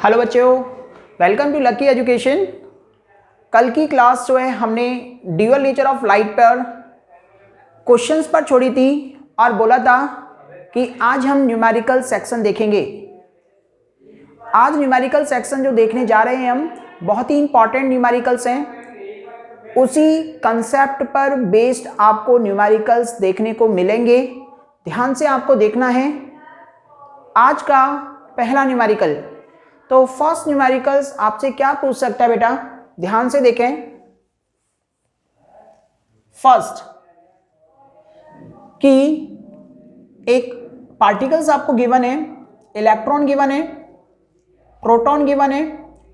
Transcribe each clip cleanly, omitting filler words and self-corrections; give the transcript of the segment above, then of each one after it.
Hello बच्चों, welcome to lucky education. कल की क्लास जो है हमने ड्यूअल नेचर ऑफ लाइट पर क्वेश्चंस पर छोड़ी थी और बोला था कि आज हम न्यूमेरिकल सेक्शन देखेंगे। आज न्यूमेरिकल सेक्शन जो देखने जा रहे हैं हम बहुत ही इंपॉर्टेंट न्यूमेरिकल्स हैं। उसी कंसेप्ट पर बेस्ड आपको न्यूमेरिकल्स देखने को मिलेंगे। ध्यान से आपको देखना है। आज का पहला न्यूमेरिकल, तो फर्स्ट न्यूमेरिकल्स आपसे क्या पूछ सकता है बेटा, ध्यान से देखें। फर्स्ट कि एक पार्टिकल्स आपको गिवन है, इलेक्ट्रॉन गिवन है, प्रोटॉन गिवन है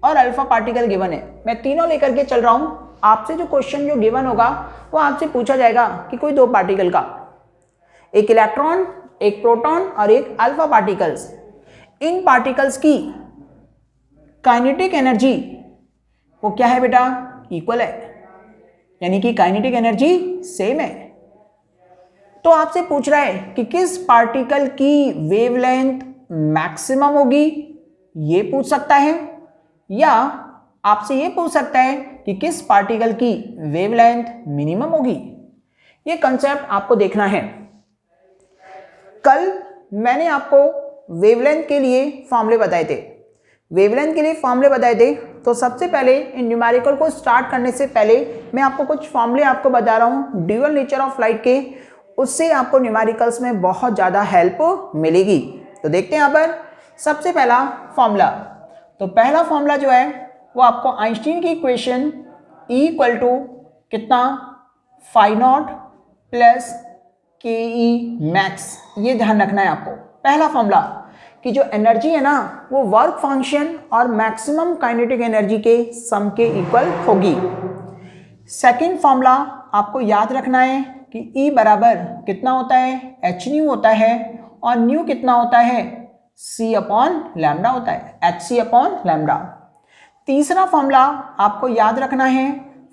और अल्फा पार्टिकल गिवन है। मैं तीनों लेकर के चल रहा हूं। आपसे जो क्वेश्चन जो गिवन होगा वो आपसे पूछा जाएगा कि कोई दो पार्टिकल का, एक इलेक्ट्रॉन, एक प्रोटॉन और एक अल्फा पार्टिकल्स, इन पार्टिकल्स की काइनेटिक एनर्जी वो क्या है बेटा, इक्वल है, यानी कि काइनेटिक एनर्जी सेम है। तो आपसे पूछ रहा है कि किस पार्टिकल की वेवलेंथ मैक्सिमम होगी, ये पूछ सकता है, या आपसे ये पूछ सकता है कि किस पार्टिकल की वेवलेंथ मिनिमम होगी। ये कंसेप्ट आपको देखना है। कल मैंने आपको वेवलेंथ के लिए फॉर्मूले बताए थे। वेवलेंथ के लिए फॉर्मूले बताए थे, तो सबसे पहले इन न्यूमेरिकल को स्टार्ट करने से पहले मैं आपको कुछ फॉर्मूले आपको बता रहा हूँ ड्यूअल नेचर ऑफ लाइट के। उससे आपको न्यूमेरिकल्स में बहुत ज़्यादा हेल्प मिलेगी। तो देखते हैं यहाँ पर सबसे पहला फॉर्मूला। तो पहला फॉर्मूला जो है वो आपको आइंस्टीन की इक्वेशन E इक्वल टू कितना, फाई नॉट प्लस के ई मैक्स, ये ध्यान रखना है आपको। पहला फॉर्मूला कि जो एनर्जी है ना वो वर्क फंक्शन और मैक्सिमम काइनेटिक एनर्जी के सम के इक्वल होगी। सेकंड फॉर्मूला आपको याद रखना है कि E बराबर कितना होता है, एच न्यू होता है, और न्यू कितना होता है, C अपॉन लैम्डा होता है, HC अपॉन लैम्डा। तीसरा फॉर्मूला आपको याद रखना है,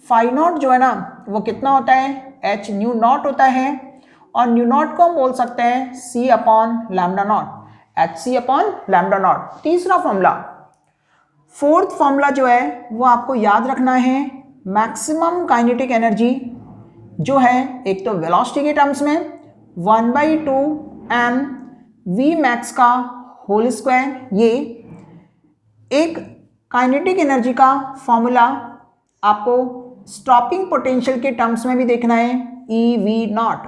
फाई नॉट जो है ना वो कितना होता है, H न्यू नॉट होता है, और न्यू नॉट को हम बोल सकते हैं C upon lambda not, HC upon lambda not. तीसरा फॉर्मूला। फोर्थ फॉर्मूला जो है वो आपको याद रखना है, मैक्सिमम काइनेटिक एनर्जी जो है एक तो वेलोसिटी के टर्म्स में 1/2 m v मैक्स का होल स्क्वायर, ये एक काइनेटिक एनर्जी का फॉर्मूला आपको स्टॉपिंग पोटेंशियल के टर्म्स में भी देखना है, EV नॉट,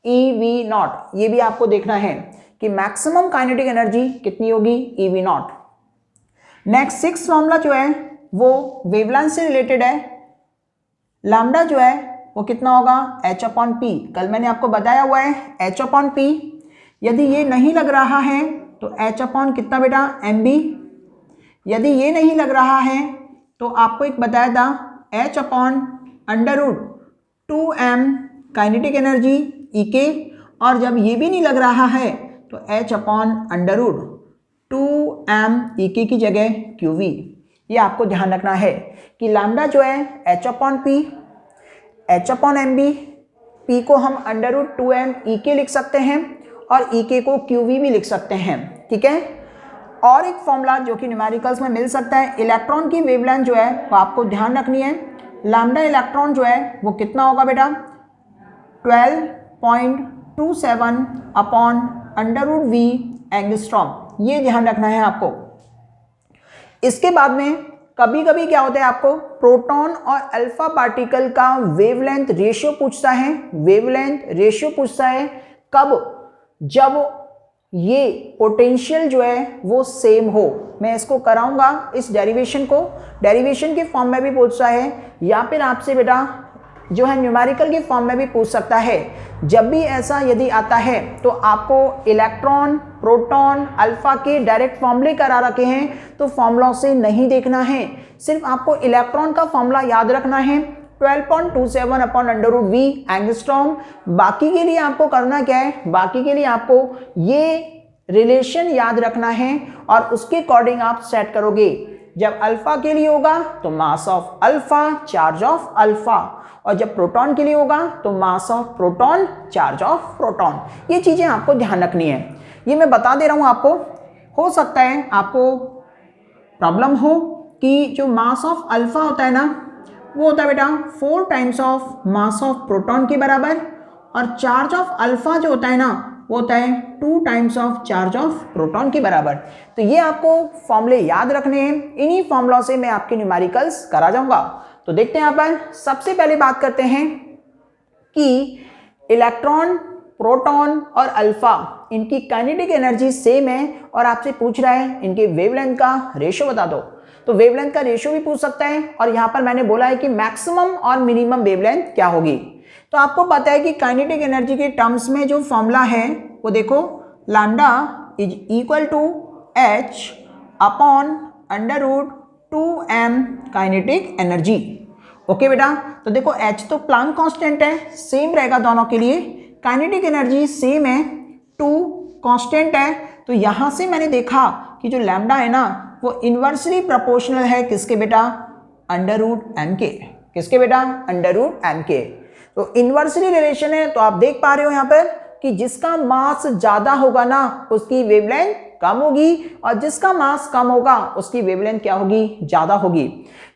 EV नॉट, ये भी आपको देखना है कि मैक्सिमम काइनेटिक एनर्जी कितनी होगी, EV not. Next six formula जो है वो वेवलेंथ से रिलेटेड है। लैम्डा जो है वो कितना होगा, H अपॉन P। कल मैंने आपको बताया हुआ है H अपॉन P। यदि ये नहीं लग रहा है तो H अपॉन कितना बेटा, MB। यदि ये नहीं लग रहा है तो आपको एक बताया था H upon √2m kinetic energy EK, और जब ये भी नहीं लग रहा है तो H अपॉन √2m EK की जगह QV। ये आपको ध्यान रखना है कि लैम्डा जो है H upon P, H upon MB, P को हम √2m EK लिख सकते हैं और EK को QV भी लिख सकते हैं, ठीक है। और एक फॉर्मूला जो कि न्यूमेरिकल्स में मिल सकता है, इलेक्ट्रॉन की वेवलेंथ जो है वो आपको ध्यान रखनी है। लैम्डा इलेक्ट्रॉन जो है वो कितना होगा बेटा, 12.27 अपॉन √V एंगस्ट्रॉम, ये ध्यान रखना है आपको। इसके बाद में कभी कभी क्या होता है, आपको प्रोटॉन और अल्फा पार्टिकल का वेवलेंथ रेशियो पूछता है। वेवलेंथ रेशियो पूछता है कब, जब ये पोटेंशियल जो है वो सेम हो। मैं इसको कराऊंगा इस डेरिवेशन को, डेरिवेशन के फॉर्म में भी पूछता है, या फिर आपसे बेटा जो है न्यूमेरिकल के फॉर्म में भी पूछ सकता है। जब भी ऐसा यदि आता है तो आपको इलेक्ट्रॉन, प्रोटॉन, अल्फा के डायरेक्ट फॉर्मूले करा रखे हैं, तो फॉर्मूलों से नहीं देखना है, सिर्फ आपको इलेक्ट्रॉन का फॉर्मूला याद रखना है 12.27 अपॉन √V एंगस्ट्रॉम। बाकी के लिए आपको करना क्या है, बाकी के लिए आपको ये रिलेशन याद रखना है और उसके अकॉर्डिंग आप सेट करोगे। जब अल्फा के लिए होगा तो mass of alpha, charge of alpha, और जब प्रोटॉन के लिए होगा तो मास of proton, charge of proton. ये चीजें आपको ध्यान रखनी है। ये मैं बता दे रहा हूं आपको, हो सकता है आपको प्रॉब्लम हो कि जो मास ऑफ अल्फा होता है ना वो होता है बेटा 4 times of mass of proton के बराबर, और चार्ज ऑफ अल्फा जो होता है ना वो होता है 2 times of charge of proton के बराबर। तो ये आपको फॉर्मूले याद रखने हैं, इन्हीं फॉर्मूलों से मैं आपके न्यूमेरिकल्स करा जाऊंगा। तो देखते हैं यहाँ पर, सबसे पहले बात करते हैं कि इलेक्ट्रॉन, प्रोटॉन और अल्फा इनकी काइनेटिक एनर्जी सेम है, और आपसे पूछ रहा है इनके वेवलेंथ का रेशियो बता दो। तो वेवलेंथ का रेशियो भी पूछ सकता है, और यहाँ पर मैंने बोला है कि मैक्सिमम और मिनिमम वेवलेंथ क्या होगी। तो आपको पता है कि काइनेटिक एनर्जी के टर्म्स में जो फॉर्मूला है वो देखो, lambda is equal to h upon √2m kinetic energy. Okay बेटा, तो देखो h तो प्लांक कांस्टेंट है, सेम रहेगा दोनों के लिए, काइनेटिक एनर्जी सेम है, 2 कांस्टेंट है। तो यहां से मैंने देखा कि जो लैम्डा है ना वो इन्वर्सली प्रोपोर्शनल है किसके बेटा, √m के। किसके बेटा, √m के। तो इन्वर्सली रिलेशन है। तो आप देख पा रहे हो यहाँ पर कि जिसका मास ज्यादा होगा ना उसकी वेवलेंथ कम होगी, और जिसका मास कम होगा उसकी वेवलेंथ क्या होगी, ज्यादा होगी।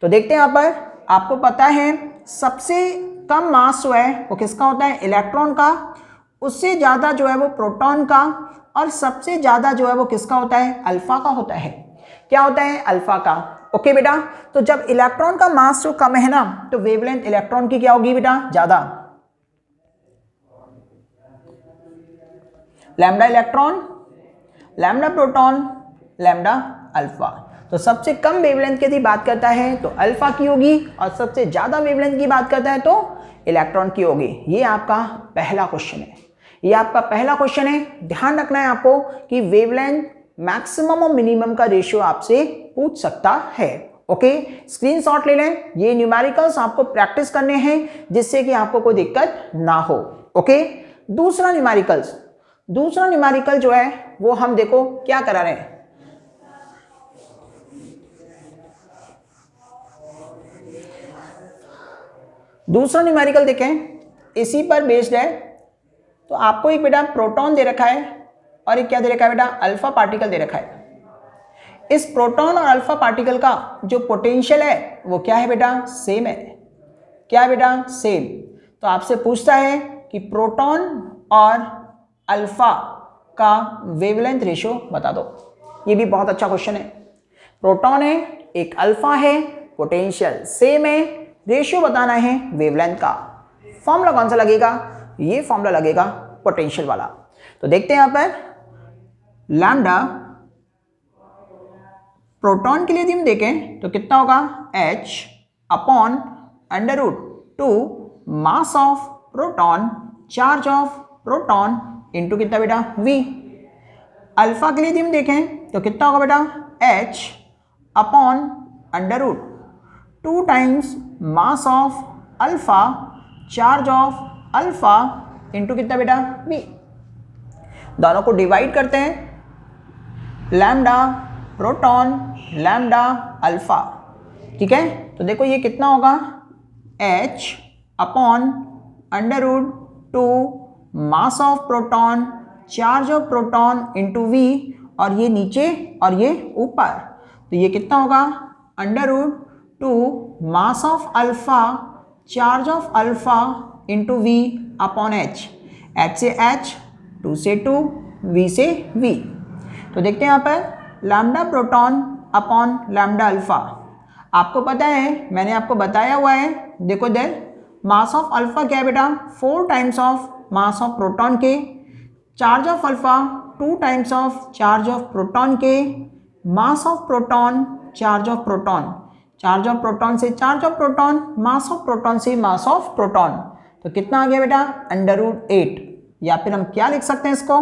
तो देखते हैं यहाँ पर, आपको पता है सबसे कम मास जो है वो किसका होता है, इलेक्ट्रॉन का, उससे ज्यादा जो है वो प्रोटॉन का, और सबसे ज्यादा जो है वो किसका होता है, अल्फा का होता है। क्या होता है, अल्फा का। ओके बेटा, तो जब इलेक्ट्रॉन का मास जो कम है ना तो वेवलेंथ इलेक्ट्रॉन की क्या होगी बेटा, ज्यादा। Lambda electron, lambda proton, lambda alpha. तो सबसे कम वेवलेंथ की बात करता है तो अल्फा की होगी, और सबसे ज्यादा वेवलेंथ की बात करता है तो इलेक्ट्रॉन की होगी। ये आपका पहला क्वेश्चन है, ये आपका पहला क्वेश्चन है। ध्यान रखना है आपको कि वेवलेंथ मैक्सिमम और मिनिमम का रेशियो आपसे पूछ सकता है। ओके, स्क्रीनशॉट ले लें, ये न्यूमेरिकल्स आपको प्रैक्टिस करने हैं जिससे कि आपको कोई दिक्कत ना हो। ओके, दूसरा न्यूमेरिकल जो है वो हम देखो क्या करा रहे हैं। दूसरा न्यूमेरिकल देखें, इसी पर बेस्ड है। तो आपको एक बेटा प्रोटॉन दे रखा है और एक क्या दे रखा है बेटा, अल्फा पार्टिकल दे रखा है। इस प्रोटॉन और अल्फा पार्टिकल का जो पोटेंशियल है वो क्या है बेटा, सेम है। क्या है बेटा, सेम। तो आपसे पूछता है कि प्रोटॉन और अल्फा का वेवलेंथ रेशियो बता दो। ये भी बहुत अच्छा क्वेश्चन है। प्रोटॉन है, एक अल्फा है, पोटेंशियल सेम है, रेशियो बताना है वेवलेंथ का। फॉर्मूला कौन सा लगेगा, ये फॉर्मूला लगेगा पोटेंशियल वाला। तो देखते हैं यहां पर, लैम्डा प्रोटॉन के लिए यदि हम देखें तो कितना होगा, h upon √2 mass of proton, charge of proton into कितना बेटा, v। अल्फा के लिए यदि हम देखें तो कितना होगा बेटा, h upon √2 times mass of alpha, charge of alpha into कितना बेटा, v। दोनों को डिवाइड करते हैं, लैम्डा प्रोटॉन, लैम्डा अल्फा। ठीक है, तो देखो ये कितना होगा, h upon √2 mass of proton, charge of proton into v, और ये नीचे और ये ऊपर। तो ये कितना होगा, √2 mass of alpha, charge of alpha into v upon h। h से h, 2 से 2, v से v। तो देखते हैं यहाँ पर, lambda proton upon lambda alpha. आपको पता है, मैंने आपको बताया हुआ है, देखो इधर मास ऑफ अल्फा क्या है बेटा, 4 times of mass of proton के, charge of alpha 2 times of charge of proton के, mass of proton, charge of proton, charge of proton से charge of proton, mass of proton से mass of proton. तो कितना आ गया बेटा, √8, या फिर हम क्या लिख सकते हैं इसको,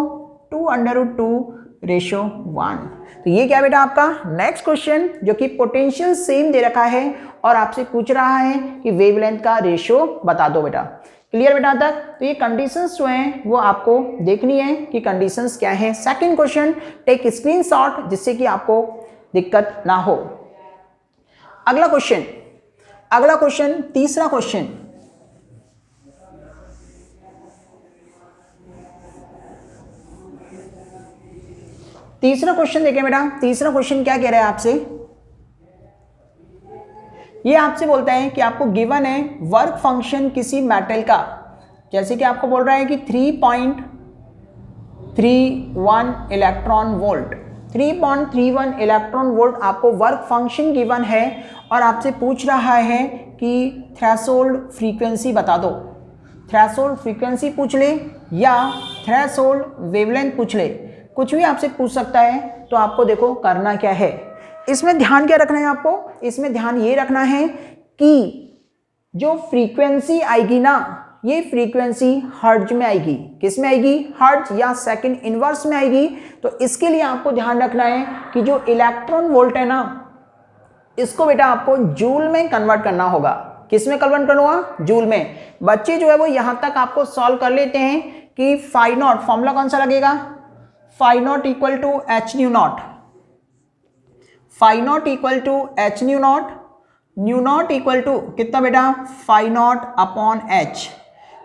2 √2 रेशियो 1। तो ये क्या बेटा आपका नेक्स्ट क्वेश्चन, जो कि पोटेंशियल सेम दे रखा है और आपसे पूछ रहा है कि वेवलेंथ का रेशियो बता दो बेटा। क्लियर बेटा तक? तो ये कंडीशंस जो हैं वो आपको देखनी है कि कंडीशंस क्या हैं। सेकंड क्वेश्चन, टेक स्क्रीनशॉट जिससे कि आपको दिक्कत ना हो। अगला क्वेश्चन तीसरा क्वेश्चन, तीसरा क्वेश्चन देखें बेटा। तीसरा क्वेश्चन क्या कह रहा है आपसे ये आपसे बोलता है कि आपको गिवन है वर्क फंक्शन किसी मेटल का, जैसे कि आपको बोल रहा है कि 3.31 इलेक्ट्रॉन वोल्ट, 3.31 इलेक्ट्रॉन वोल्ट आपको वर्क फंक्शन गिवन है और आपसे पूछ रहा है कि थ्रेशोल्ड फ्रीक्वेंसी बता दो। थ्रेशोल्ड फ्रीक्वेंसी पूछ ले या थ्रेशोल्ड वेवलेंथ पूछ ले, कुछ भी आपसे पूछ सकता है। तो आपको देखो करना क्या है, इसमें ध्यान क्या रखना है आपको, इसमें ध्यान ये रखना है कि जो फ्रीक्वेंसी आएगी ना, ये फ्रीक्वेंसी हर्ट्ज में आएगी। किस में आएगी? हर्ट्ज या सेकंड इनवर्स में आएगी। तो इसके लिए आपको ध्यान रखना है कि जो इलेक्ट्रॉन वोल्ट है ना, इसको बेटा आपको जूल में कन्वर्ट करना होगा। किस में कन्वर्ट करना होगा? जूल में। बच्चे जो है वो यहां तक आपको सॉल्व कर लेते हैं कि फाई नॉट, फॉर्मूला कौन सा लगेगा? Phi naught equal to H nu naught, phi naught equal to H nu naught, nu naught equal to कितना बेटा? Phi naught upon H.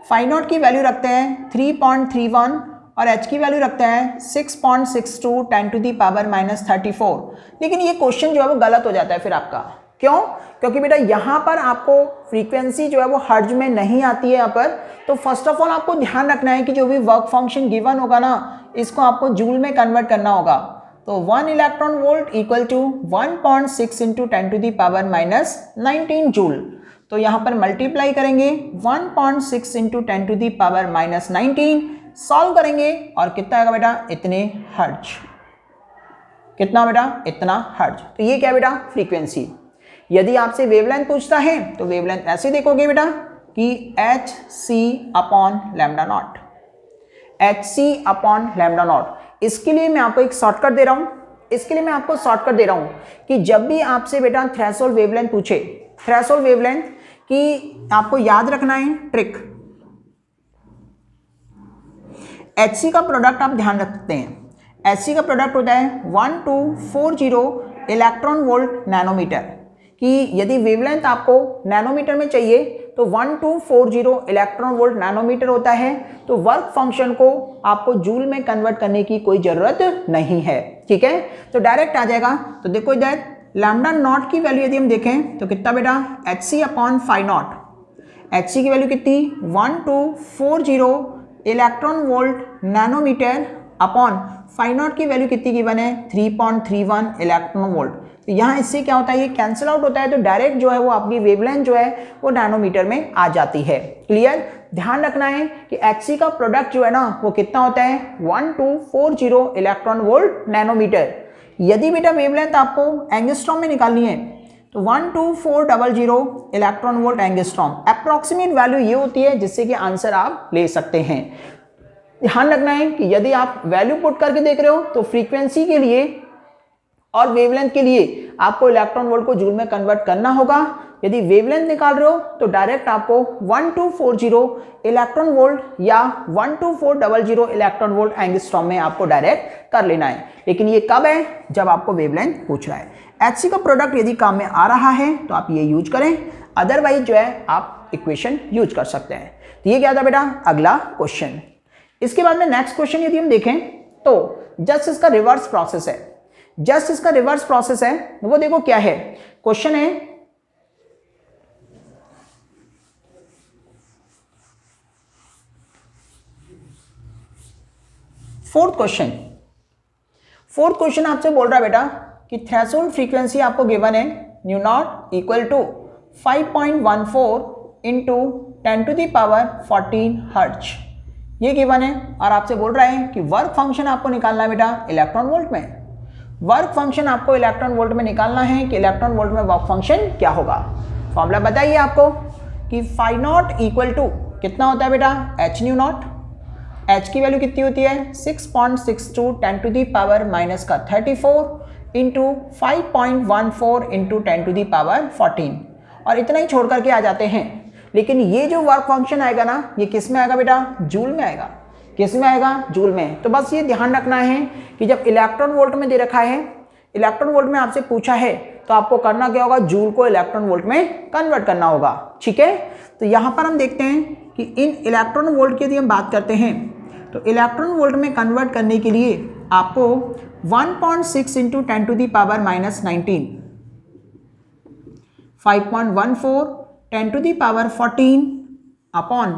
Phi naught की वैल्यू रखते हैं 3.31 और एच की वैल्यू रखते हैं 6.62 10 टू दी पावर -34। लेकिन ये क्वेश्चन जो है वो गलत हो जाता है फिर आपका। क्यों? क्योंकि बेटा यहाँ पर आपको फ्रीक्वेंसी जो है वो हर्ट्ज में नहीं आती है यहाँ पर। तो फर्स्ट ऑफ ऑल आपको ध्यान रखना है कि जो भी वर्क फंक्शन गिवन होगा ना, इसको आपको जूल में कन्वर्ट करना होगा। तो 1 electron volt equal to 1.6 into 10 to the power -19 joule. तो यहाँ पर मल्टीप्लाई करेंगे 1.6 into 10 to the power -19, solve करेंगे और कितना आएगा बेटा? इतने हर्ट्ज। कितना बेटा? इतना हर्ट्ज। तो ये क्या बेटा? फ्रीक्वेंसी। यदि आपसे वेवलेंथ पूछता है तो वेवलेंथ ऐसे देखोगे बेटा कि H C upon lambda naught, H C upon lambda naught. इसके लिए मैं आपको एक शॉर्टकट दे रहा हूं, इसके लिए मैं आपको शॉर्टकट दे रहा हूं कि जब भी आपसे बेटा थ्रेशोल्ड वेवलेंथ पूछे, थ्रेशोल्ड वेवलेंथ की आपको याद रखना है ट्रिक। HC का प्रोडक्ट आप ध्यान रखते हैं, HC का प्रोडक्ट होता है 1240 इलेक्ट्रॉन वोल्ट नैनोमीटर, कि यदि वेवलेंथ आपको नैनोमीटर में चाहिए तो 1240 इलेक्ट्रॉन वोल्ट नैनोमीटर होता है। तो वर्क फंक्शन को आपको जूल में कन्वर्ट करने की कोई जरूरत नहीं है। ठीक है, तो डायरेक्ट आ जाएगा। तो देखो इधर लैम्डा नॉट की वैल्यू यदि हम देखें तो कितना बेटा? HC upon phi naught. HC की वैल्यू कितनी? 1240 electron volt nanometre upon phi naught की वैल्यू कितनी गिवन है? 3.31 इलेक्ट्रॉन वोल्ट। तो यहाँ इससे क्या होता है? ये कैंसिल आउट होता है। तो डायरेक्ट जो है वो आपकी वेवलेंथ जो है वो नैनोमीटर में आ जाती है। क्लियर? ध्यान रखना है कि HC का प्रोडक्ट जो है ना वो कितना होता है? 1240 इलेक्ट्रॉन वोल्ट नैनोमीटर। यदि बेटा वेवलेंथ आपको एंगस्ट्रॉम में निकालनी है तो 12400 electron volt angstrom. Approximate value ये होती है जिससे कि आंसर आप ले सकते हैं। ध्यान रखना है कि यदि आप वैल्यू पुट करके देख रहे हो तो फ्रीक्वेंसी के लिए और वेवलेंथ के लिए आपको इलेक्ट्रॉन वोल्ट को जूल में कन्वर्ट करना होगा। यदि वेवलेंथ निकाल रहे हो तो डायरेक्ट आपको 1240 इलेक्ट्रॉन वोल्ट या 12400 इलेक्ट्रॉन वोल्ट एंगस्ट्रॉम में आपको डायरेक्ट कर लेना है। लेकिन ये कब है? जब आपको वेवलेंथ पूछ रहा है। HC का प्रोडक्ट यदि काम में आ रहा है तो आप ये यूज करें, अदरवाइज जो है आप इक्वेशन यूज कर सकते हैं। तो ये क्या था बेटा? अगला क्वेश्चन। इसके बाद में नेक्स्ट क्वेश्चन यदि हम देखें तो जस्ट इसका रिवर्स प्रोसेस है, जस्ट इसका रिवर्स प्रोसेस है। वो देखो क्या है, क्वेश्चन है फोर्थ क्वेश्चन। फोर्थ क्वेश्चन आपसे बोल रहा है बेटा कि थ्रेशोल्ड फ्रीक्वेंसी आपको गिवन है nu naught equal to 5.14 into 10 to the power 14 hertz, ये गिवन है। और आपसे बोल रहा है कि वर्क फंक्शन आपको निकालना है बेटा इलेक्ट्रॉन वोल्ट में। वर्क फंक्शन आपको इलेक्ट्रॉन वोल्ट में निकालना है कि इलेक्ट्रॉन वोल्ट में वर्क फंक्शन क्या होगा। फॉर्मूला बताइए आपको कि फाई नॉट इक्वल टू कितना होता है बेटा? H nu naught. एच की वैल्यू कितनी होती है? 6.62 10 to the power -34 into 5.14 into 10 to the power 14, और इतना ही छोड़ करके आ जाते हैं। लेकिन ये जो वर्क फंक्शन आएगा ना, ये किस में आएगा बेटा? जूल में आएगा। किस में आएगा? जूल में। तो बस ये ध्यान रखना है कि जब इलेक्ट्रॉन वोल्ट में दे रखा है, इलेक्ट्रॉन वोल्ट में आपसे पूछा है, तो आपको करना क्या होगा? जूल को इलेक्ट्रॉन वोल्ट में कन्वर्ट करना होगा। ठीक है, तो यहाँ पर हम देखते हैं कि इन इलेक्ट्रॉन वोल्ट की यदि हम बात करते हैं तो इलेक्ट्रॉन वोल्ट में कन्वर्ट करने के लिए आपको 1.6 into 10 to the power -19 5.14 10⁻14 upon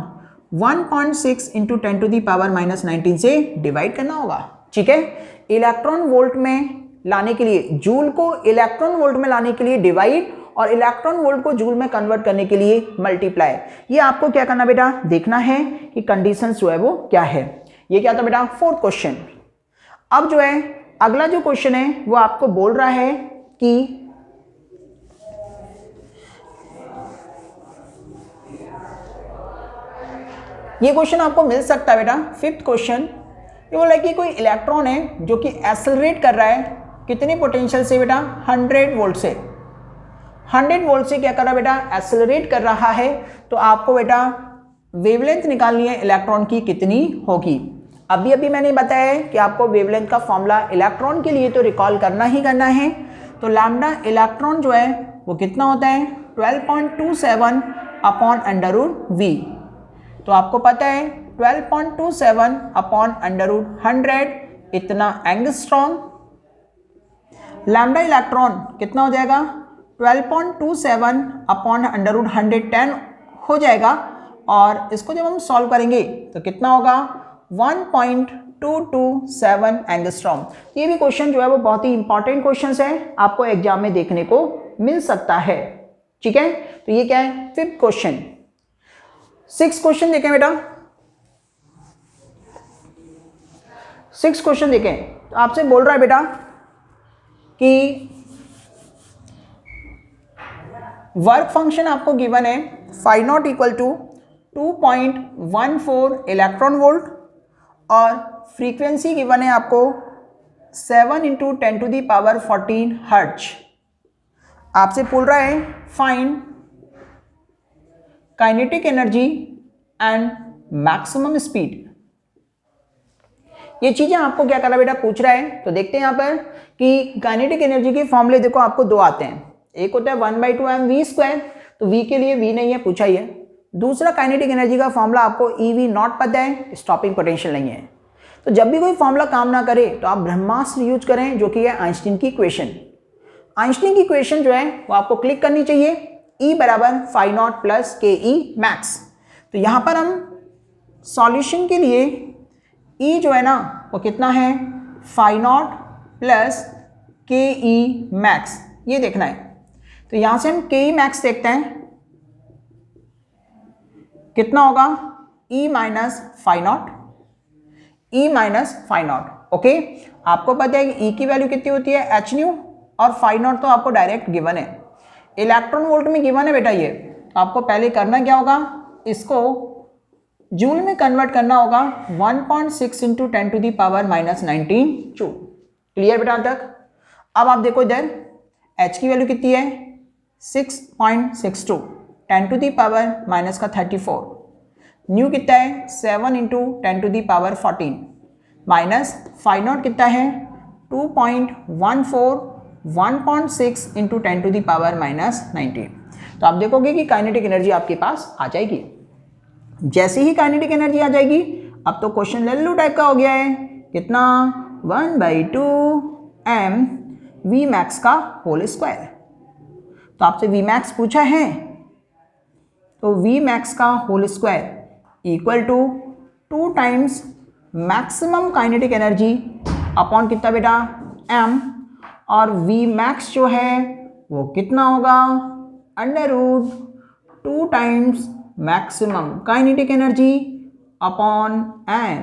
1.6 into 10⁻⁻19 से डिवाइड करना होगा। ठीक है, इलेक्ट्रॉन वोल्ट में लाने के लिए, जूल को इलेक्ट्रॉन वोल्ट में लाने के लिए डिवाइड और इलेक्ट्रॉन वोल्ट को जूल में कन्वर्ट करने के लिए मल्टीप्लाई। ये आपको क्या करना बेटा, देखना है कि कंडीशन जो है वो क्या है। ये क्या था बेटा, फोर्थ क्वेश्चन। अब जो है अगला जो क्वेश्चन है वो आपको बोल रहा है कि ये क्वेश्चन आपको मिल सकता है बेटा, फिफ्थ क्वेश्चन। ये बोला कि कोई इलेक्ट्रॉन है जो कि एक्सेलरेट कर रहा है कितनी पोटेंशियल से बेटा, 100 वोल्ट से। 100 वोल्ट से क्या कर रहा है बेटा, एक्सेलरेट कर रहा है। तो आपको बेटा वेवलेंथ निकालनी है इलेक्ट्रॉन की कितनी होगी। अभी अभी मैंने बताया है कि आपको वेवलेंथ का फॉर्मूला इलेक्ट्रॉन के लिए तो रिकॉल करना ही करना है। तो लैम्डा इलेक्ट्रॉन जो है वो कितना होता है, 12.27 अपॉन √V। तो आपको पता है 12.27 अपॉन √100 इतना एंगस्ट्रॉम। लैम्डा इलेक्ट्रॉन कितना हो जाएगा, 12.27 अपॉन √110 हो जाएगा। और इसको जब हम सॉल्व करेंगे तो कितना होगा, 1.227 एंगस्ट्रॉम। ये भी क्वेश्चन जो है वो बहुत ही इंपॉर्टेंट क्वेश्चन है, आपको एग्जाम में देखने को मिल सकता है। ठीक है, तो ये क्या है, फिफ्थ क्वेश्चन। सिक्स क्वेश्चन देखें बेटा, सिक्स क्वेश्चन देखें। तो आपसे बोल रहा है बेटा कि वर्क फंक्शन आपको गिवन है phi naught equal to 2.14 electron volt और फ्रीक्वेंसी गिवन है आपको 7 इंटू 10⁻14 हर्ट्ज। आपसे बोल रहा है find kinetic energy and maximum speed. ये चीजें आपको क्या कर रहा है बेटा, पूछ रहा है। तो देखते हैं यहाँ पर कि काइनेटिक एनर्जी के फॉर्मूले देखो आपको दो आते हैं। एक होता है 1/2 mv², तो v के लिए v नहीं है, पूछा ही है। दूसरा काइनेटिक एनर्जी का फॉर्मूला आपको EV0 पता है, स्टॉपिंग पोटेंशियल नहीं है। तो जब भी कोई फॉर्मूला काम ना करे तो आप ब्रह्मास्त्र यूज करें, जो कि है आइंस्टीन की इक्वेशन। आइंस्टीन की इक्वेशन जो है वो आपको क्लिक करनी चाहिए, E बराबर phi naught plus KE max. तो यहाँ पर हम सॉल्यूशन के लिए E जो है ना वो कितना है, phi naught plus KE max, ये देखना है। तो यहाँ से हम KE मैक्स देखते हैं कितना होगा, E minus phi naught, E minus phi naught. Okay, आपको पता है कि E की वैल्यू कितनी होती है, h और फाई नॉट तो आपको डायरेक्ट गिवन है, इलेक्ट्रॉन वोल्ट में गिवन है बेटा ये। तो आपको पहले करना क्या होगा, इसको जूल में कन्वर्ट करना होगा 1.6 इंटू 10⁻⁻19 जूल। क्लियर बेटा तक। अब आप देखो इधर h की वैल्यू कितनी है, 6.62 10⁻⁻34। न्यू कितना है, 7 इंटू 10⁻14 माइनस फाई नॉट कितना है, 2.14 1.6 इंटू 10⁻⁻19। तो आप देखोगे कि काइनेटिक एनर्जी आपके पास आ जाएगी। जैसे ही काइनेटिक एनर्जी आ जाएगी, अब तो क्वेश्चन लल्लू टाइप का हो गया है, कितना, 1/2 mv मैक्स का होल स्क्वायर। तो आपसे v मैक्स पूछा है, तो v मैक्स का whole square equal to 2 times maximum kinetic energy upon कितना बेटा, m। और v मैक्स जो है वो कितना होगा, √2 times maximum kinetic energy upon m।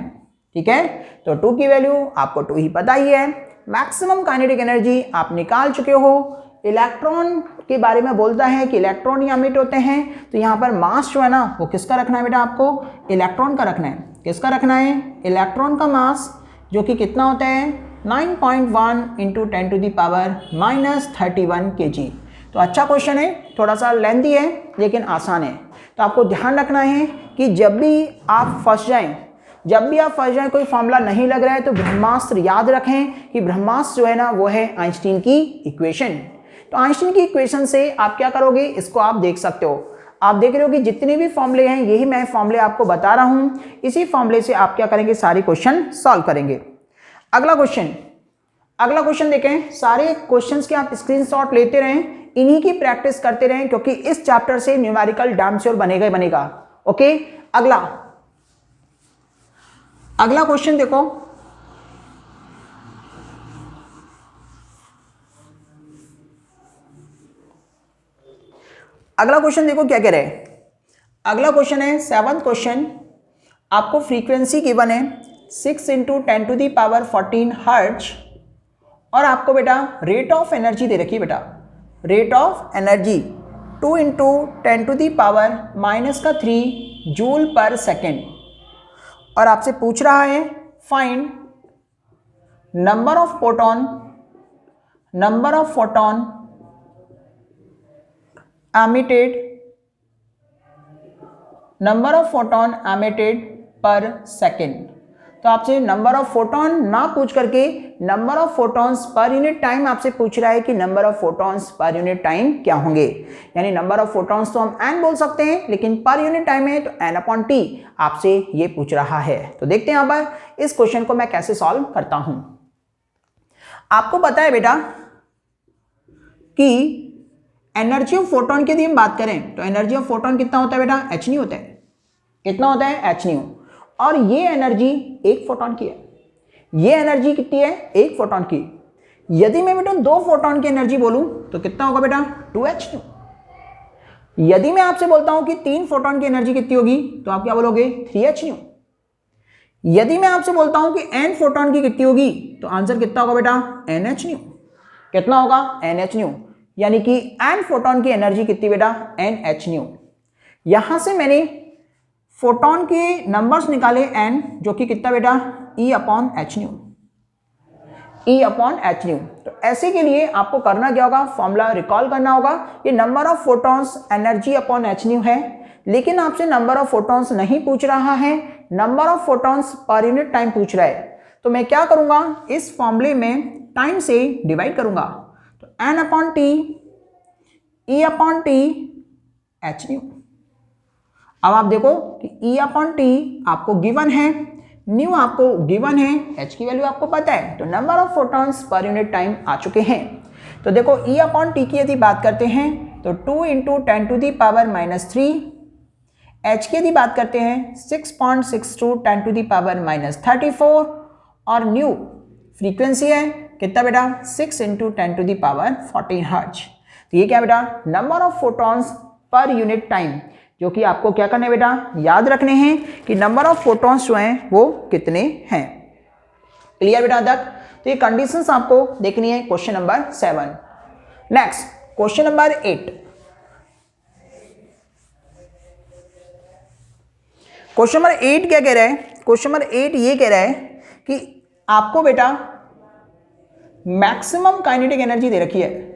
ठीक है, तो 2 की वैल्यू आपको 2 ही पता ही है। मैक्सिमम काइनेटिक एनर्जी आप निकाल चुके हो। इलेक्ट्रॉन के बारे में बोलता है कि इलेक्ट्रॉन ही एमिट होते हैं। तो यहाँ पर मास जो है ना वो किसका रखना है बेटा, आपको इलेक्ट्रॉन का रखना है। किसका रखना है, इलेक्ट्रॉन का मास, जो कि कितना होता है 9.1 इंटू 10⁻⁻31 kg। तो अच्छा क्वेश्चन है, थोड़ा सा लेंथी है लेकिन आसान है। तो आपको ध्यान रखना है कि जब भी आप फंस जाएं, कोई फॉर्मूला नहीं लग रहा है, तो ब्रह्मास्त्र याद रखें कि ब्रह्मास्त्र जो है ना वो है आइंस्टीन की इक्वेशन। तो आइंस्टीन की इक्वेशन से आप क्या करोगे, इसको आप देख सकते हो। आप देख रहे हो कि जितने भी फॉर्मूले हैं, यही मैं फॉर्मूले आपको बता रहा हूं। इसी फॉर्मूले से आप क्या करेंगे, सारे क्वेश्चन सॉल्व करेंगे। अगला क्वेश्चन, अगला क्वेश्चन देखें, सारे क्वेश्चंस के आप स्क्रीनशॉट लेते रहें, इन्हीं की प्रैक्टिस करते रहें, क्योंकि इस चैप्टर से न्यूमेरिकल डैम श्योर बनेगा ही बनेगा। ओके, अगला क्वेश्चन देखो, अगला क्वेश्चन देखो क्या कह रहे हैं। अगला क्वेश्चन है 7th क्वेश्चन, आपको फ्रीक्वेंसी गिवन है 6 × 10⁻14 हर्ट्ज, और आपको बेटा रेट ऑफ एनर्जी दे रखी है बेटा, रेट ऑफ एनर्जी 2 × 10⁻³ जूल पर सेकेंड, और आपसे पूछ रहा है find number of photon emitted पर सेकेंड। तो आपसे नंबर ऑफ फोटोन ना पूछ करके number of photons per unit time आपसे पूछ रहा है कि number of photons per unit time क्या होंगे। यानी नंबर ऑफ फोटॉन्स तो हम n बोल सकते हैं, लेकिन पर यूनिट टाइम है तो n/t आपसे ये पूछ रहा है। तो देखते हैं यहाँ पर इस क्वेश्चन को मैं कैसे सॉल्व करता हूं। आपको पता है बेटा कि एनर्जी ऑफ फोटोन की यदि हम बात करें तो एनर्जी ऑफ फोटोन कितना होता है बेटा, h होता है। कितना होता है, h, और ये एनर्जी एक फोटोन की है। ये एनर्जी कितनी है, एक फोटोन की। यदि मैं बेटा 2 फोटोन की एनर्जी बोलूं तो कितना होगा बेटा, 2h। यदि मैं आपसे बोलता हूं कि 3 फोटोन की एनर्जी कितनी होगी तो आप क्या बोलोगे, 3h। यदि मैं आपसे बोलता हूं कि n फोटोन की कितनी होगी तो आंसर कितना होगा बेटा, nh। कितना होगा, nh। यानी कि n फोटोन की एनर्जी कितनी बेटा, nh। यहां से मैंने फोटोन के नंबर्स निकाले n, जो कि कितना बेटा, E/h। तो ऐसे के लिए आपको करना क्या होगा, फॉर्मूला रिकॉल करना होगा। ये number of photons energy upon h है, लेकिन आपसे नंबर ऑफ फोटॉन्स नहीं पूछ रहा है, number of photons per unit time पूछ रहा है। तो मैं क्या करूंगा, इस फॉर्मूले में टाइम से डिवाइड करूंगा। तो n/t E/t h। अब आप देखो कि E/t आपको गिवन है, न्यू आपको गिवन है, h की वैल्यू आपको पता है, तो number of photons per unit time आ चुके हैं। तो देखो E/t की यदि बात करते हैं तो 2 × 10⁻³ h की यदि बात करते हैं 6.62 10⁻34, और न्यू फ्रीक्वेंसी है कितना बेटा, 6 × 10⁻14 हर्ट्ज। तो ये क्या बेटा, number of photons per unit time, जो कि आपको क्या करना है बेटा, याद रखने हैं कि नंबर ऑफ फोटॉन्स जो हैं वो कितने हैं। क्लियर बेटा तक। तो ये कंडीशंस आपको देखनी है question number 7। Next question number 8। Question number 8 क्या कह रहा है, क्वेश्चन नंबर 8 ये कह रहा है कि आपको बेटा मैक्सिमम काइनेटिक एनर्जी दे रखी है।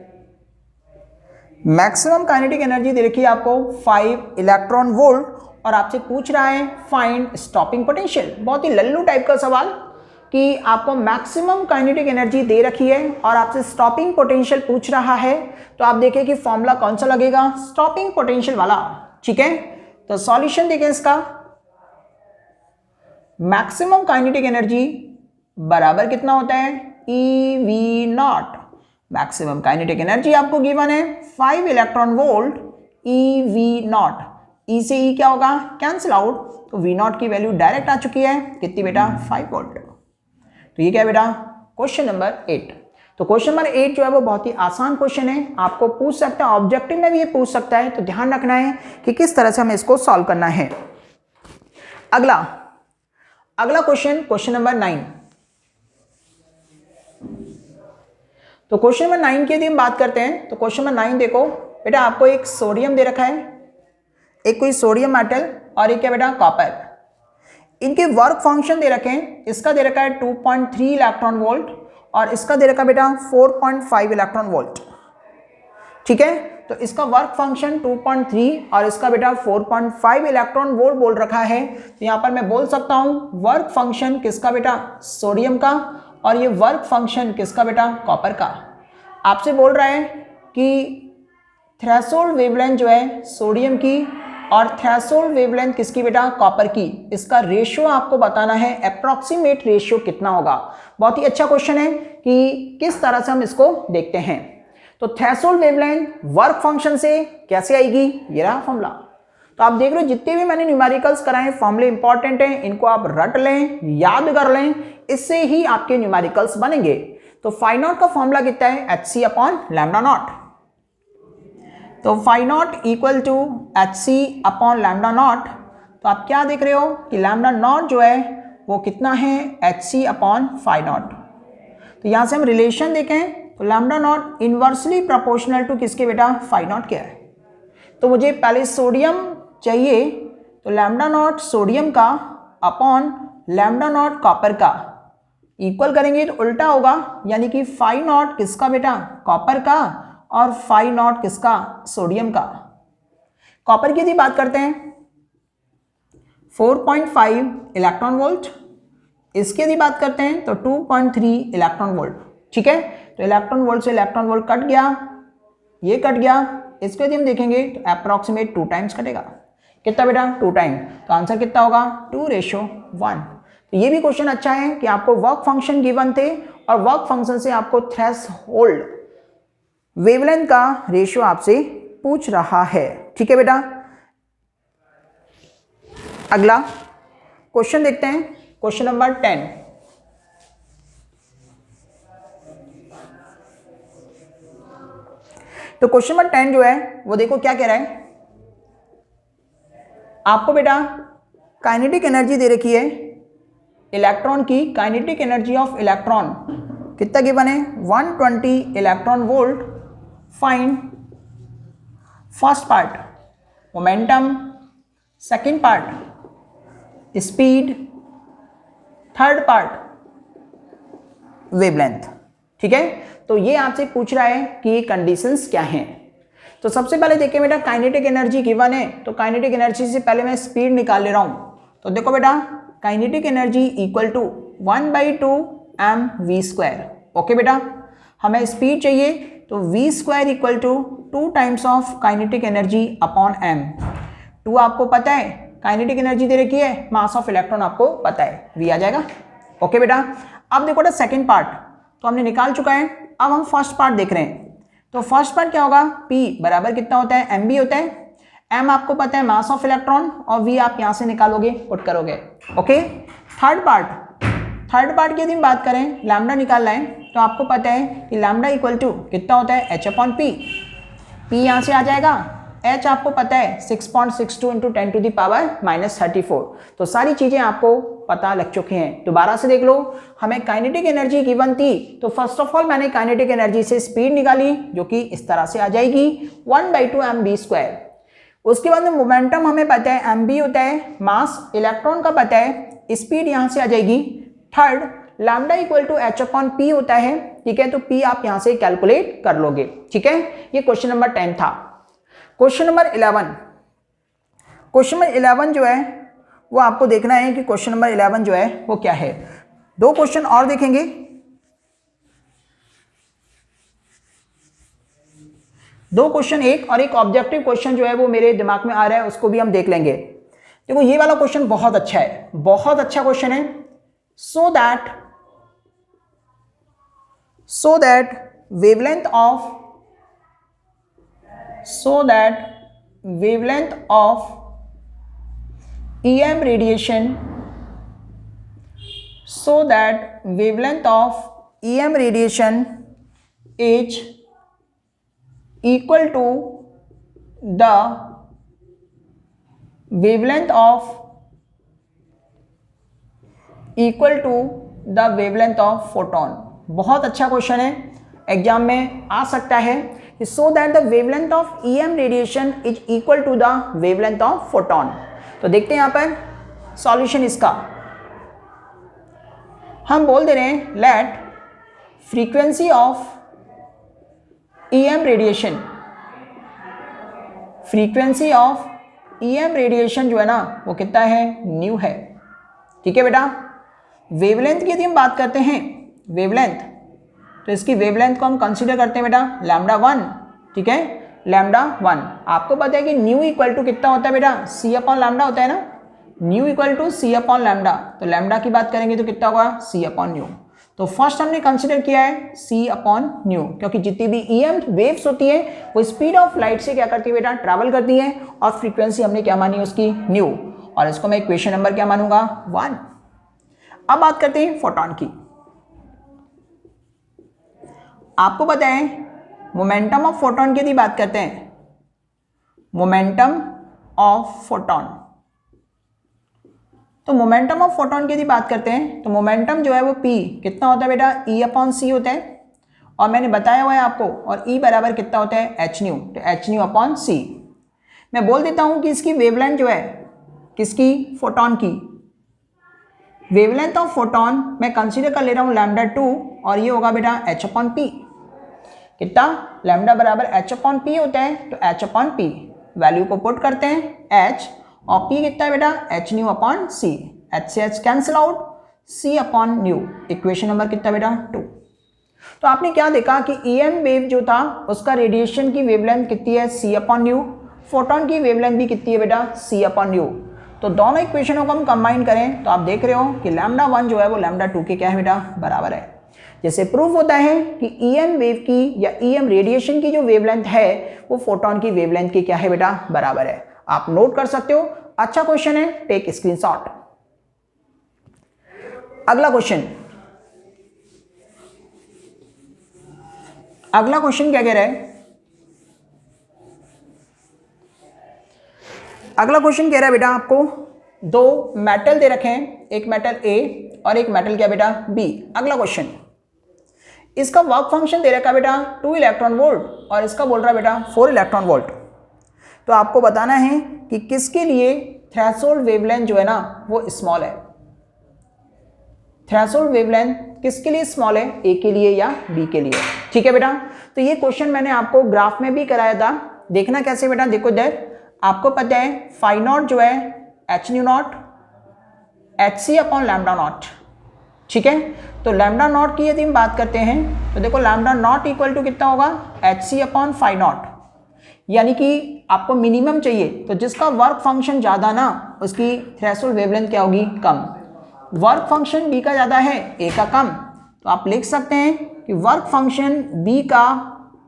मैक्सिमम काइनेटिक एनर्जी दे रखी है आपको 5 इलेक्ट्रॉन वोल्ट, और आपसे पूछ रहा है फाइंड स्टॉपिंग पोटेंशियल। बहुत ही लल्लू टाइप का सवाल कि आपको मैक्सिमम काइनेटिक एनर्जी दे रखी है और आपसे स्टॉपिंग पोटेंशियल पूछ रहा है। तो आप देखिए कि फॉर्मूला कौन सा लगेगा, स्टॉपिंग पोटेंशियल वाला। ठीक है, तो सॉल्यूशन देखें इसका, मैक्सिमम काइनेटिक एनर्जी बराबर कितना होता है, EV0। मैक्सिमम काइनेटिक एनर्जी आपको गिवन है 5 इलेक्ट्रॉन वोल्ट EV0। E से E क्या होगा, कैंसिल आउट, तो V0 की वैल्यू डायरेक्ट आ चुकी है, कितनी बेटा, 5 वोल्ट। तो ये क्या बेटा, क्वेश्चन नंबर 8। तो क्वेश्चन नंबर 8 जो है वो बहुत ही आसान क्वेश्चन है, आपको पूछ सकता है, ऑब्जेक्टिव में भी ये पूछ सकता है। तो ध्यान रखना है कि किस तरह से हमें इसको सॉल्व करना है। अगला क्वेश्चन, क्वेश्चन नंबर 9। तो क्वेश्चन नंबर 9 की यदि हम बात करते हैं तो क्वेश्चन नंबर 9 देखो बेटा, आपको एक सोडियम दे रखा है, एक कोई सोडियम मेटल, और एक क्या बेटा, कॉपर। इनके वर्क फंक्शन दे रखे हैं, इसका दे रखा है 2.3 इलेक्ट्रॉन वोल्ट और इसका दे रखा बेटा 4.5 इलेक्ट्रॉन वोल्ट। ठीक है, तो इसका वर्क फंक्शन 2.3 और इसका बेटा 4.5 इलेक्ट्रॉन वोल्ट बोल रखा है। तो यहाँ पर मैं बोल सकता हूँ वर्क फंक्शन किसका बेटा, सोडियम का, और ये वर्क फंक्शन किसका बेटा, कॉपर का। आपसे बोल रहा है कि थ्रेशोल्ड वेवलेंथ जो है सोडियम की और थ्रेशोल्ड वेवलेंथ किसकी बेटा, कॉपर की। इसका रेशियो आपको बताना है, अप्रॉक्सीमेट रेशियो कितना होगा। बहुत ही अच्छा क्वेश्चन है कि किस तरह से हम इसको देखते हैं। तो थ्रेशोल्ड वेवलेंथ वर्क फंक्शन से कैसे आएगी, ये रहा फॉर्मूला। तो आप देख रहे हो जितने भी मैंने न्यूमेरिकल्स कराए फॉर्मूले इंपॉर्टेंट हैं, इनको आप रट लें, याद कर लें, इससे ही आपके न्यूमेरिकल्स बनेंगे। तो फाई नॉट का फॉर्मूला कितना है, HC अपॉन लैम्डा नॉट। तो phi naught equal to HC upon lambda naught. तो आप क्या देख रहे हो कि लैम्डा नॉट जो है वो कितना है, HC अपॉन फाई नॉट। तो यहां से हम रिलेशन देखें तो lambda naught inversely proportional to किसके बेटा, फाई नॉट क्या है। तो मुझे पहले सोडियम चाहिए, तो लैम्डा नॉट सोडियम का अपॉन लैम्डा नॉट कॉपर का इक्वल करेंगे तो उल्टा होगा, यानी कि फाई नॉट किसका बेटा, कॉपर का, और फाई नॉट किसका, सोडियम का। कॉपर की यदि बात करते हैं 4.5 इलेक्ट्रॉन वोल्ट, इसकी यदि बात करते हैं तो 2.3 इलेक्ट्रॉन वोल्ट। ठीक है, तो इलेक्ट्रॉन वोल्ट से इलेक्ट्रॉन वोल्ट कट गया, ये कट गया, इसको यदि हम देखेंगे तो अप्रॉक्सीमेट 2 टाइम्स कटेगा। कितना बेटा, 2 टाइम। तो आंसर कितना होगा, 2:1। तो ये भी क्वेश्चन अच्छा है कि आपको वर्क फंक्शन गिवन थे और वर्क फंक्शन से आपको थ्रेशोल्ड वेवलेंथ का रेशियो आपसे पूछ रहा है। ठीक है बेटा, अगला क्वेश्चन देखते हैं, क्वेश्चन नंबर 10। तो क्वेश्चन नंबर 10 जो है वो देखो क्या कह रहा है, आपको बेटा काइनेटिक एनर्जी दे रखी है, इलेक्ट्रॉन की काइनेटिक एनर्जी ऑफ इलेक्ट्रॉन कितना गिवन है, 120 electron volt. Find first part momentum, second part speed, third part wavelength. ठीक है, तो ये आपसे पूछ रहा है कि कंडीशंस क्या हैं। तो सबसे पहले देखिए बेटा, काइनेटिक एनर्जी गिवन है, तो काइनेटिक एनर्जी से पहले मैं स्पीड निकाल ले रहा हूं। तो देखो बेटा, kinetic energy equal to 1/2 mv²। Okay बेटा, हमें स्पीड चाहिए तो v² equal to 2 times of kinetic energy upon m। 2 आपको पता है, काइनेटिक एनर्जी दे रखी है, मास ऑफ इलेक्ट्रॉन आपको पता है, v आ जाएगा। ओके बेटा, अब देखो बेटा सेकेंड पार्ट तो हमने निकाल चुका है, अब हम फर्स्ट पार्ट देख रहे हैं। तो फर्स्ट पार्ट क्या होगा, P बराबर कितना होता है, mb होता है। m आपको पता है मास ऑफ इलेक्ट्रॉन, और v आप यहां से निकालोगे, पुट करोगे। ओके, थर्ड पार्ट की यदि हम बात करें, लैम्डा निकालना है, तो आपको पता है कि लैम्डा इक्वल टू कितना होता है, h अपॉन p। p यहां से आ जाएगा, h आपको पता है 6.62 इंटू 10⁻⁻34। तो सारी चीजें आपको पता लग चुकी हैं। दोबारा से देख लो, हमें काइनेटिक एनर्जी गिवन थी, तो फर्स्ट ऑफ ऑल मैंने काइनेटिक एनर्जी से स्पीड निकाली, जो कि इस तरह से आ जाएगी 1/2 mv²। उसके बाद में मोमेंटम हमें पता है mb होता है, मास इलेक्ट्रॉन का पता है, स्पीड यहां से आ जाएगी। Third, lambda equal to h upon p होता है। ठीक है, तो p आप यहां से कैलकुलेट कर लोगे। ठीक है, ये क्वेश्चन नंबर 10 था। क्वेश्चन नंबर 11 जो है वो आपको देखना है कि क्वेश्चन नंबर 11 जो है वो क्या है। 2 क्वेश्चन और देखेंगे। दो क्वेश्चन, एक और एक ऑब्जेक्टिव क्वेश्चन जो है वो मेरे दिमाग में आ रहा है, उसको भी हम देख लेंगे। देखो ये वाला क्वेश्चन बहुत अच्छा है, बहुत अच्छा क्वेश्चन है। So that wavelength of EM radiation, so that wavelength of EM radiation is equal to the wavelength of photon। बहुत अच्छा क्वेश्चन है, एग्जाम में आ सकता है। So that the wavelength of EM radiation is equal to the wavelength of photon. तो देखते हैं यहां पर सॉल्यूशन इसका। हम बोल दे रहे हैं let frequency of EM radiation, frequency of EM radiation जो है ना वो कितना है, न्यू है। ठीक है बेटा, वेवलेंथ की यदि हम बात करते हैं, वेवलेंथ, तो इसकी वेवलेंथ को हम कंसीडर करते हैं बेटा λ1। ठीक है, लैम्डा 1। आपको पता है कि न्यू इक्वल टू कितना होता है बेटा, सी अपॉन लैम्डा होता है ना, nu equal to C upon lambda. तो लैम्डा की बात करेंगे तो कितना होगा, सी अपॉन न्यू। तो फर्स्ट हमने कंसिडर किया है सी अपॉन न्यू, क्योंकि जितनी भी ईएम वेव्स होती है वो स्पीड ऑफ लाइट से क्या करती है बेटा, ट्रैवल करती है, और फ्रीक्वेंसी हमने क्या मानी उसकी, न्यू, और इसको मैं इक्वेशन नंबर क्या मानूंगा, 1। अब बात करते हैं फोटॉन की। आपको पता है मोमेंटम ऑफ फोटॉन की यदि बात करते हैं, मोमेंटम ऑफ फोटॉन, तो मोमेंटम ऑफ फोटॉन की यदि बात करते हैं तो मोमेंटम जो है वो p कितना होता है बेटा, e अपॉन सी होता है, और मैंने बताया हुआ है आपको, और e बराबर कितना होता है, एच न्यू, तो एच न्यू अपॉन सी। मैं बोल देता हूं कि इसकी वेवलेंथ जो है, किसकी, फोटॉन की वेवलेंथ ऑफ फोटॉन मैं कंसीडर कर ले रहा हूं लैम्डा 2, और ये होगा बेटा h अपॉन पी। कितना, लैम्डा बराबर h अपॉन पी होता है, तो h अपॉन पी वैल्यू को पुट करते हैं h, और p कितना है बेटा, एच न्यू अपॉन सी, एच से एच कैंसिल आउट, सी अपॉन न्यू, इक्वेशन नंबर कितना बेटा, 2। तो आपने क्या देखा कि ईएम वेव जो था उसका रेडिएशन की वेवलेंथ कितनी है, सी अपॉन न्यू, फोटॉन की वेवलेंथ भी कितनी है बेटा, सी अपॉन न्यू। तो दोनों इक्वेशनों को हम कंबाइन करें तो आप देख रहे हो कि लैम्डा 1 जो है वो लैम्डा 2 के क्या है बेटा, बराबर है। जैसे प्रूफ होता है कि ईएम वेव की या ईएम रेडिएशन की जो वेवलेंथ है वो फोटॉन की वेवलेंथ की क्या है बेटा, बराबर है। आप नोट कर सकते हो, अच्छा क्वेश्चन है, टेक स्क्रीनशॉट। अगला क्वेश्चन, अगला क्वेश्चन क्या कह रहा है, अगला क्वेश्चन कह रहा है बेटा आपको दो मेटल दे रखे हैं, एक मेटल ए और एक मेटल क्या बेटा, बी। अगला क्वेश्चन, इसका वर्क फंक्शन दे रखा है बेटा 2 इलेक्ट्रॉन वोल्ट, और इसका बोल रहा है बेटा 4 इलेक्ट्रॉन वोल्ट। तो आपको बताना है कि किसके लिए थ्रेशोल्ड वेवलेंथ जो है ना वो स्मॉल है। थ्रेशोल्ड वेवलेंथ किसके लिए स्मॉल है, ए के लिए या बी के लिए, ठीक है बेटा। तो ये क्वेश्चन मैंने आपको ग्राफ में भी कराया था, देखना कैसे बेटा, देखो इधर आपको पता है फाई नॉट जो है H nu naught, H C upon lambda naught, ठीक है। तो लैम्डा नॉट की यदि हम बात करते हैं तो देखो लैम्डा नॉट इक्वल टू कितना होगा, H C upon phi naught, यानी कि आपको मिनिमम चाहिए, तो जिसका वर्क फंक्शन ज़्यादा ना उसकी थ्रेशोल्ड वेवलेंथ क्या होगी, कम। वर्क फंक्शन बी का ज़्यादा है, ए का कम, तो आप लिख सकते हैं कि वर्क फंक्शन बी का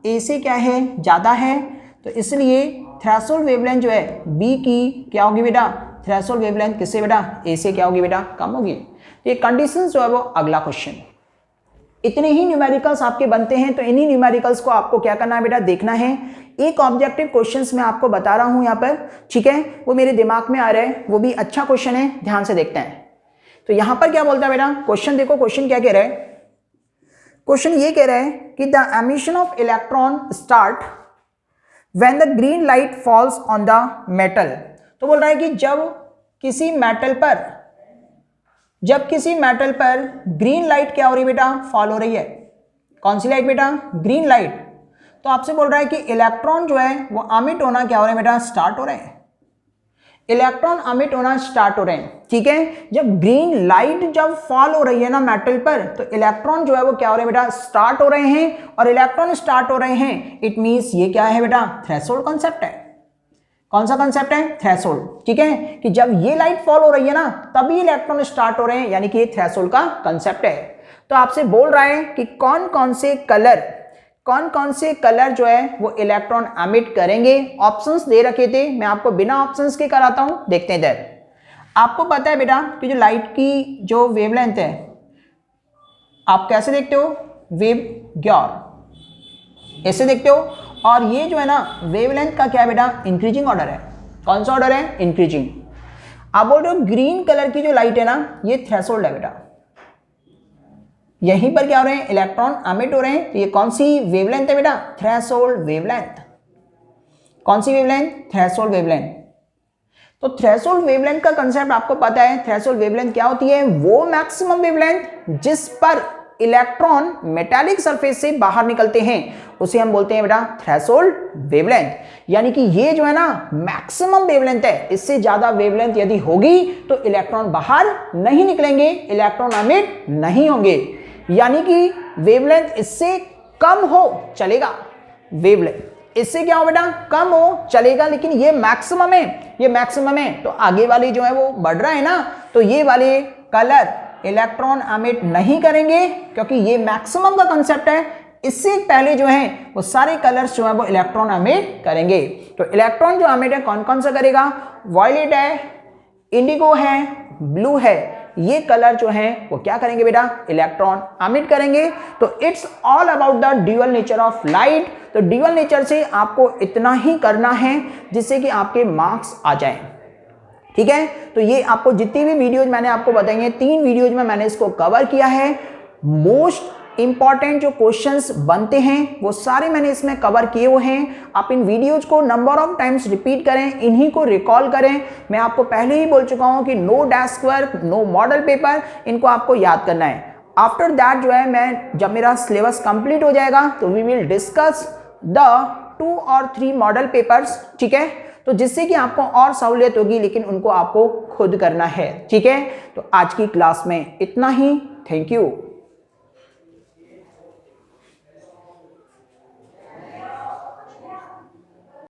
ए से क्या है, ज़्यादा है, तो इसलिए थ्रेशोल्ड वेवलेंथ जो है बी की क्या होगी बेटा, थ्रेशोल्ड वेवलेंथ किससे बेटा, ए से क्या होगी बेटा, कम होगी। तो ये कंडीशंस जो है वो अगला क्वेश्चन। इतने ही न्यूमेरिकल्स आपके बनते हैं, तो इन्हीं न्यूमेरिकल्स को आपको क्या करना है बेटा, देखना है। एक ऑब्जेक्टिव क्वेश्चंस मैं आपको बता रहा हूं यहाँ पर, ठीक है, वो मेरे दिमाग में आ रहा है, वो भी अच्छा क्वेश्चन है, ध्यान से देखते हैं। तो यहां पर क्या बोलता है बेटा, क्वेश्चन देखो, क्वेश्चन क्या कह रहा है, क्वेश्चन ये कह रहा है कि the emission of electron start when the green light falls on the metal. तो बोल रहा है कि जब किसी मेटल पर ग्रीन लाइट क्या हो रही है बेटा, फॉल हो रही है। कौन सी लाइट बेटा, ग्रीन लाइट। तो आपसे बोल रहा है कि इलेक्ट्रॉन जो है वो अमिट होना क्या हो रहे हैं बेटा, स्टार्ट हो रहे हैं। इलेक्ट्रॉन अमिट होना स्टार्ट हो रहे हैं, ठीक है। जब ग्रीन लाइट जब फॉल हो रही है ना मेटल पर, तो इलेक्ट्रॉन जो है वो क्या हो रहे हैं बेटा, स्टार्ट हो रहे हैं, और इलेक्ट्रॉन स्टार्ट हो रहे हैं, इट मींस ये क्या है बेटा, थ्रेशोल्ड कॉन्सेप्ट है। कौन सा कॉन्सेप्ट है, थ्रेशोल्ड, ठीक है, कि जब ये लाइट फॉल हो रही है ना तभी इलेक्ट्रॉन स्टार्ट हो रहे हैं, यानी कि ये थ्रेशोल्ड का कॉन्सेप्ट है। तो आपसे बोल रहा है कि कौन कौन से कलर जो है वो इलेक्ट्रॉन एमिट करेंगे। ऑप्शंस दे रखे थे, मैं आपको बिना ऑप्शंस के कराता हूं, देखते हैं इधर। आपको पता है बेटा कि जो लाइट की जो वेवलेंथ है, आप कैसे देखते हो, वेव ग्योर ऐसे देखते हो, और ये जो है ना वेवलेंथ का क्या है बेटा, इंक्रीजिंग ऑर्डर है। कौन सा ऑर्डर है, इंक्रीजिंग। आप बोल रहे हो ग्रीन कलर की जो लाइट है ना ये थ्रेशोल्ड है बेटा, यहीं पर क्या हो रहे हैं, इलेक्ट्रॉन एमिट हो रहे हैं, तो ये कौन सी वेवलेंथ है बेटा, थ्रेशोल्ड वेवलेंथ। कौन सी वेवलेंथ, थ्रेशोल्ड वेवलेंथ। तो थ्रेशोल्ड वेवलेंथ का कंसेप्ट आपको पता है, थ्रेशोल्ड वेवलेंथ क्या होती है, वो मैक्सिमम वेवलेंथ जिस पर इलेक्ट्रॉन मेटालिक सरफेस से बाहर निकलते हैं उसे हम बोलते हैं बेटा थ्रेशोल्ड वेवलेंथ। यानी कि ये जो है ना मैक्सिमम वेवलेंथ है, इससे ज्यादा वेवलेंथ यदि होगी तो इलेक्ट्रॉन बाहर नहीं निकलेंगे, इलेक्ट्रॉन एमिट नहीं होंगे। यानी कि वेवलेंथ इससे कम हो चलेगा, वेवलेंथ इससे क्या हो बेटा, कम हो चलेगा, लेकिन ये मैक्सिमम है, ये मैक्सिमम है, तो आगे वाले जो है वो बढ़ रहा है ना, तो ये वाले कलर इलेक्ट्रॉन एमिट नहीं करेंगे क्योंकि ये मैक्सिमम का कंसेप्ट है। इससे पहले जो है वो सारे कलर्स जो है वो इलेक्ट्रॉन एमिट करेंगे। तो इलेक्ट्रॉन जो एमिट है कौन कौन सा करेगा, वॉयलेट है, इंडिगो है, ब्लू है, ये कलर जो है वो क्या करेंगे बेटा, इलेक्ट्रॉन एमिट करेंगे। तो it's all about the dual nature of light. तो ड्यूअल नेचर से आपको इतना ही करना है जिससे कि आपके मार्क्स आ जाएं, ठीक है। तो ये आपको जितनी भी वीडियोज मैंने आपको बताई हैं, 3 वीडियोज में मैंने इसको कवर किया है। मोस्ट इंपॉर्टेंट जो क्वेश्चंस बनते हैं वो सारे मैंने इसमें कवर किए हुए हैं। आप इन वीडियोज को नंबर ऑफ टाइम्स रिपीट करें, इन्हीं को रिकॉल करें। मैं आपको पहले ही बोल चुका हूं कि no desk work, no model paper, इनको आपको याद करना है। आफ्टर दैट जो है मैं जब मेरा सिलेबस कंप्लीट हो जाएगा तो वी विल डिस्कस द 2 और 3 मॉडल पेपर्स, ठीक है। तो जिससे कि आपको और सहूलियत होगी, लेकिन उनको आपको खुद करना है, ठीक है। तो आज की क्लास में इतना ही। Thank you.